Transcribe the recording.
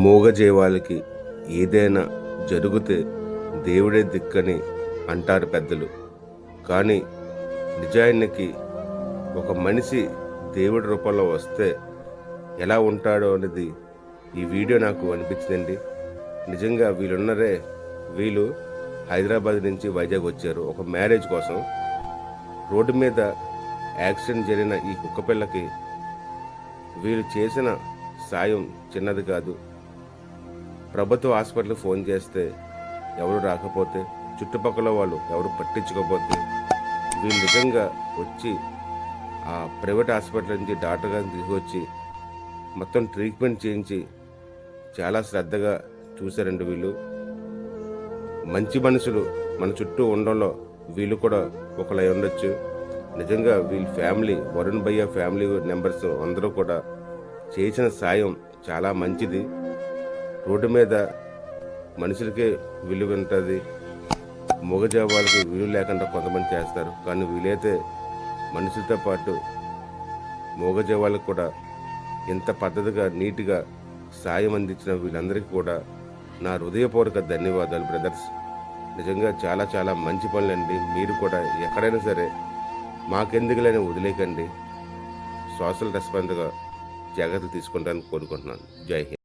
మూగజీవాలకి ఏదైనా జరిగితే దేవుడే దిక్కని అంటారు పెద్దలు. కానీ నిజానికి ఒక మనిషి దేవుడి రూపంలో వస్తే ఎలా ఉంటాడో అనేది ఈ వీడియో నాకు అనిపించిందండి. నిజంగా వీళ్ళు హైదరాబాద్ నుంచి వైజాగ్ వచ్చారు ఒక మ్యారేజ్ కోసం. రోడ్డు మీద యాక్సిడెంట్ జరిగిన ఈ కుక్కపిల్లకి వీళ్ళు చేసిన సాయం చిన్నది కాదు. ప్రభుత్వ హాస్పిటల్కి ఫోన్ చేస్తే ఎవరు రాకపోతే, చుట్టుపక్కల వాళ్ళు ఎవరు పట్టించుకోకపోతే, వీళ్ళు నిజంగా వచ్చి ఆ ప్రైవేట్ హాస్పిటల్ నుంచి డాక్టర్ గారిని తీసుకొచ్చి మొత్తం ట్రీట్మెంట్ చేయించి చాలా శ్రద్ధగా చూశారండి. వీళ్ళు మంచి మనుషులు మన చుట్టూ ఉండడంలో వీళ్ళు కూడా ఒకళ్ళై ఉండొచ్చు. నిజంగా వీళ్ళ ఫ్యామిలీ, వరుణ్ భయ్య ఫ్యామిలీ మెంబర్స్ అందరూ కూడా చేసిన సాయం చాలా మంచిది. రోడ్డు మీద మనుషులకే విలువ ఉంటుంది, మూగజీవాలకి విలువ లేకుండా కొంతమంది చేస్తారు. కానీ వీలైతే మనుషులతో పాటు మూగజీవాలకు కూడా ఎంత పద్ధతిగా నీట్గా సాయం అందించిన వీళ్ళందరికీ కూడా నా హృదయపూర్వక ధన్యవాదాలు బ్రదర్స్. నిజంగా చాలా చాలా మంచి పనులండి. మీరు కూడా ఎక్కడైనా సరే మాకెందుకులని వదిలేకండి. సోషల్ రెస్పాన్స్గా జాగ్రత్తలు తీసుకుంటానని కోరుకుంటున్నాను. జై హింద్.